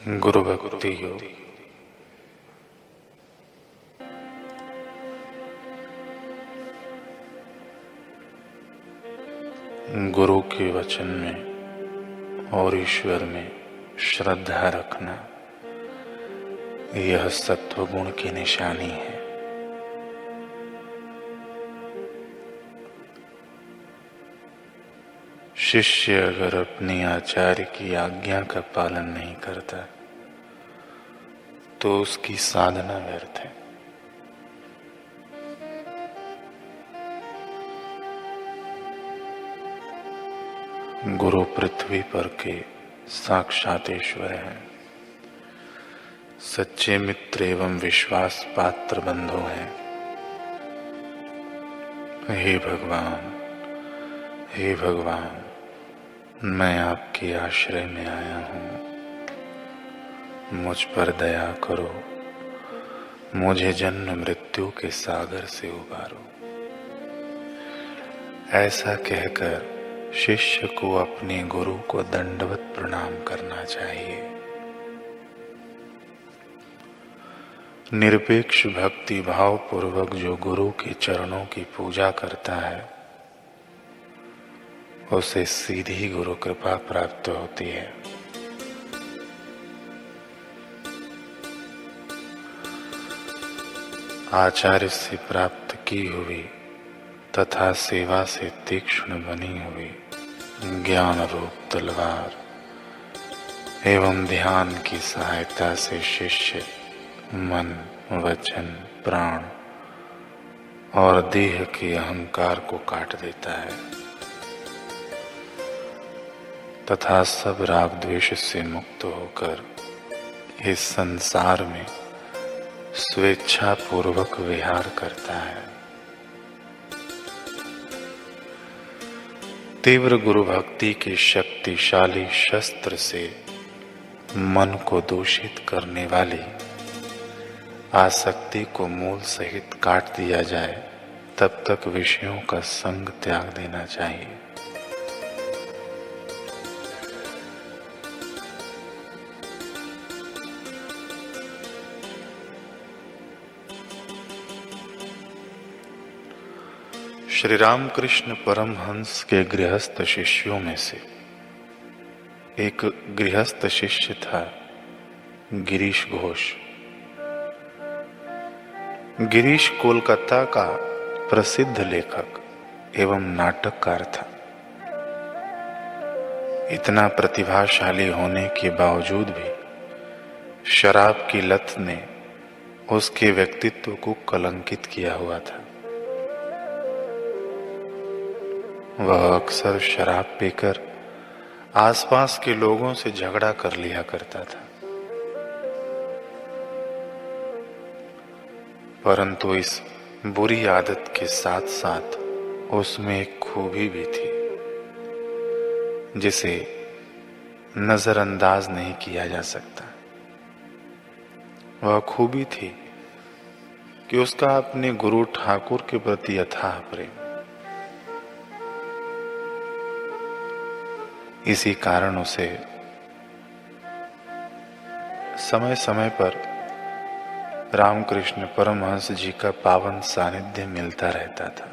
गुरु भक्ति योग। गुरु के वचन में और ईश्वर में श्रद्धा रखना, यह सत्वगुण की निशानी है। शिष्य अगर अपनी आचार्य की आज्ञा का पालन नहीं करता तो उसकी साधना व्यर्थ है। गुरु पृथ्वी पर के साक्षात ईश्वर हैं, सच्चे मित्र एवं विश्वास पात्र बंधु हैं। हे भगवान, हे भगवान, मैं आपके आश्रय में आया हूँ, मुझ पर दया करो, मुझे जन्म मृत्यु के सागर से उबारो। ऐसा कहकर शिष्य को अपने गुरु को दंडवत प्रणाम करना चाहिए। निरपेक्ष भक्ति भाव पूर्वक जो गुरु के चरणों की पूजा करता है उसे सीधी गुरु कृपा प्राप्त होती है। आचार्य से प्राप्त की हुई तथा सेवा से तीक्ष्ण बनी हुई ज्ञान रूप तलवार एवं ध्यान की सहायता से शिष्य मन, वचन, प्राण और देह के अहंकार को काट देता है तथा सब राग द्वेष से मुक्त होकर इस संसार में स्वेच्छा पूर्वक विहार करता है। तीव्र गुरु भक्ति के शक्तिशाली शस्त्र से मन को दूषित करने वाली आसक्ति को मूल सहित काट दिया जाए तब तक विषयों का संग त्याग देना चाहिए। श्री रामकृष्ण परमहंस के गृहस्थ शिष्यों में से एक गृहस्थ शिष्य था गिरीश घोष। गिरीश कोलकाता का प्रसिद्ध लेखक एवं नाटककार था। इतना प्रतिभाशाली होने के बावजूद भी शराब की लत ने उसके व्यक्तित्व को कलंकित किया हुआ था। वह अक्सर शराब पीकर आसपास के लोगों से झगड़ा कर लिया करता था, परंतु इस बुरी आदत के साथ साथ उसमें एक खूबी भी थी जिसे नजरअंदाज नहीं किया जा सकता। वह खूबी थी कि उसका अपने गुरु ठाकुर के प्रति अथाह प्रेम। इसी कारण उसे समय समय पर रामकृष्ण परमहंस जी का पावन सानिध्य मिलता रहता था।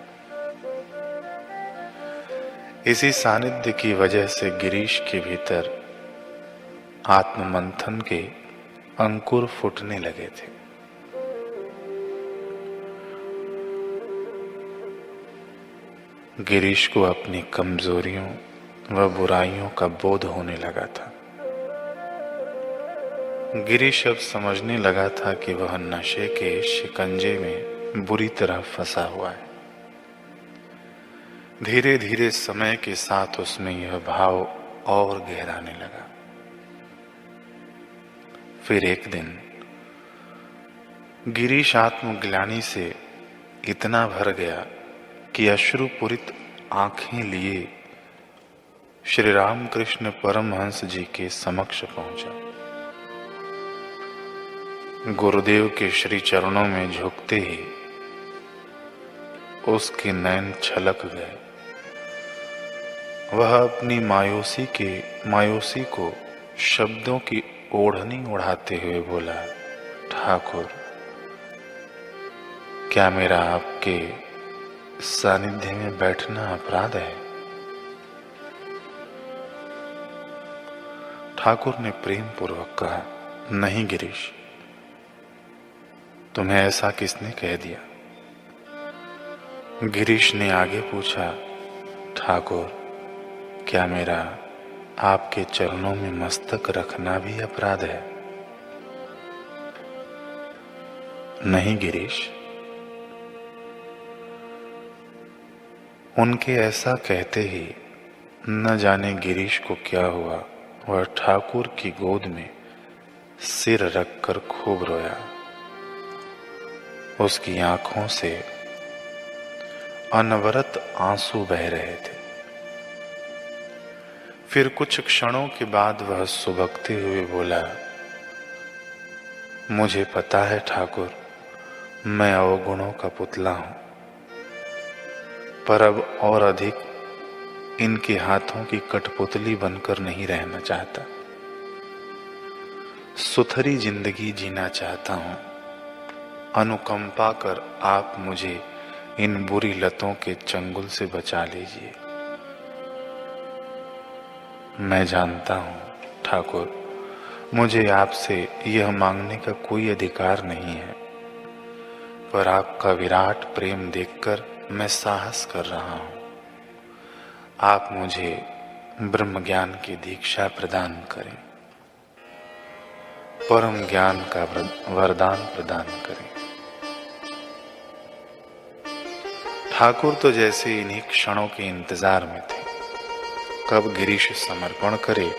इसी सानिध्य की वजह से गिरीश के भीतर आत्ममंथन के अंकुर फूटने लगे थे। गिरीश को अपनी कमजोरियों व बुराइयों का बोध होने लगा था। गिरीश अब समझने लगा था कि वह नशे के शिकंजे में बुरी तरह फंसा हुआ है। धीरे धीरे समय के साथ उसमें यह भाव और गहराने लगा। फिर एक दिन गिरीश आत्मग्लानि से इतना भर गया कि अश्रुपूरित आंखें लिए श्री रामकृष्ण परमहंस जी के समक्ष पहुंचा। गुरुदेव के श्री चरणों में झुकते ही उसके नयन छलक गए। वह अपनी मायूसी को शब्दों की ओढ़नी उड़ाते हुए बोला, ठाकुर, क्या मेरा आपके सानिध्य में बैठना अपराध है? ठाकुर ने प्रेम पूर्वक कहा, नहीं गिरीश, तुम्हें ऐसा किसने कह दिया? गिरीश ने आगे पूछा, ठाकुर, क्या मेरा आपके चरणों में मस्तक रखना भी अपराध है? नहीं गिरीश। उनके ऐसा कहते ही न जाने गिरीश को क्या हुआ, वह ठाकुर की गोद में सिर रखकर खूब रोया। उसकी आंखों से अनवरत आंसू बह रहे थे। फिर कुछ क्षणों के बाद वह सुबकते हुए बोला, मुझे पता है ठाकुर, मैं अवगुणों का पुतला हूं, पर अब और अधिक इनके हाथों की कठपुतली बनकर नहीं रहना चाहता। सुथरी जिंदगी जीना चाहता हूं। अनुकंपा कर आप मुझे इन बुरी लतों के चंगुल से बचा लीजिए। मैं जानता हूं ठाकुर, मुझे आपसे यह मांगने का कोई अधिकार नहीं है, पर आपका विराट प्रेम देखकर मैं साहस कर रहा हूं। आप मुझे ब्रह्म ज्ञान की दीक्षा प्रदान करें, परम ज्ञान का वरदान प्रदान करें। ठाकुर तो जैसे इन्हीं क्षणों के इंतजार में थे, कब गिरीश समर्पण करे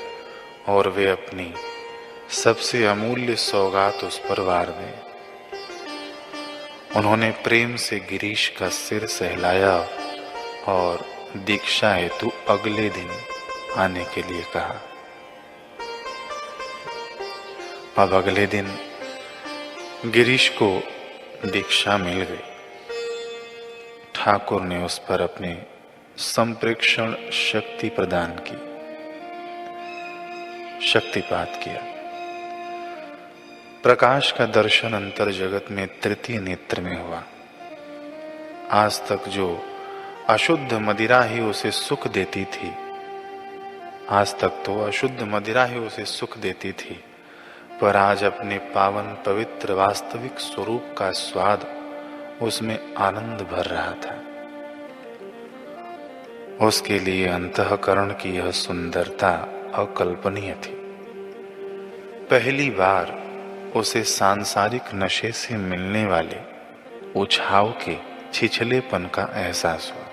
और वे अपनी सबसे अमूल्य सौगात उस पर वार दें। उन्होंने प्रेम से गिरीश का सिर सहलाया और दीक्षा हेतु अगले दिन आने के लिए कहा। अब अगले दिन गिरीश को दीक्षा मिल गई। ठाकुर ने उस पर अपने संप्रेक्षण शक्ति प्रदान की, शक्तिपात किया। प्रकाश का दर्शन अंतर जगत में तृतीय नेत्र में हुआ। आज तक जो अशुद्ध मदिरा ही उसे सुख देती थी, आज तक तो अशुद्ध मदिरा ही उसे सुख देती थी, पर आज अपने पावन पवित्र वास्तविक स्वरूप का स्वाद उसमें आनंद भर रहा था। उसके लिए अंतःकरण की यह सुंदरता अकल्पनीय थी। पहली बार उसे सांसारिक नशे से मिलने वाले उछाव के छिछलेपन का एहसास हुआ।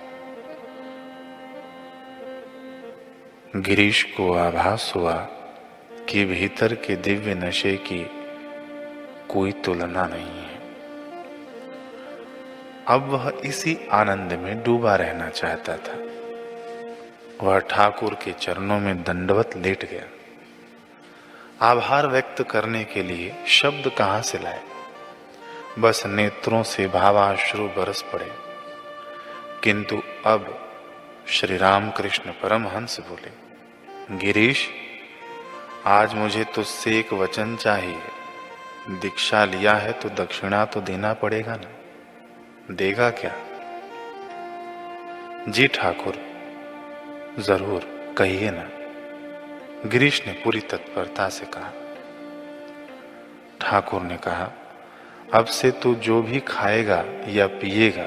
गिरीश को आभास हुआ कि भीतर के दिव्य नशे की कोई तुलना नहीं है। अब वह इसी आनंद में डूबा रहना चाहता था। वह ठाकुर के चरणों में दंडवत लेट गया। आभार व्यक्त करने के लिए शब्द कहां से लाए, बस नेत्रों से भावाश्रु बरस पड़े। किंतु अब श्री रामकृष्ण परमहंस बोले, गिरीश, आज मुझे तुझसे एक वचन चाहिए। दीक्षा लिया है तो दक्षिणा तो देना पड़ेगा ना, देगा क्या? जी ठाकुर, जरूर, कहिए ना, गिरीश ने पूरी तत्परता से कहा। ठाकुर ने कहा, अब से तू जो भी खाएगा या पिएगा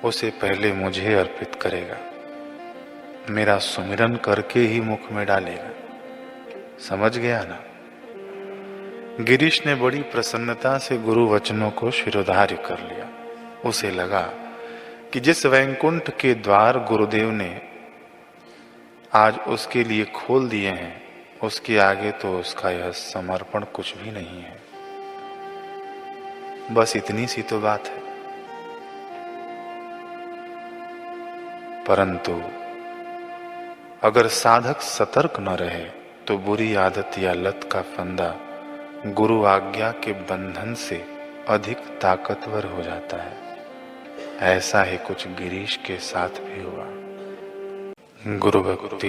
उसे पहले मुझे अर्पित करेगा, मेरा सुमिरन करके ही मुख में डालेगा। समझ गया ना? गिरीश ने बड़ी प्रसन्नता से गुरु वचनों को शिरोधार्य कर लिया। उसे लगा कि जिस वैकुंठ के द्वार गुरुदेव ने आज उसके लिए खोल दिए हैं, उसके आगे तो उसका यह समर्पण कुछ भी नहीं है। बस इतनी सी तो बात है। परंतु अगर साधक सतर्क न रहे तो बुरी आदत या लत का फंदा गुरु आज्ञा के बंधन से अधिक ताकतवर हो जाता है। ऐसा ही कुछ गिरीश के साथ भी हुआ। गुरु भक्ति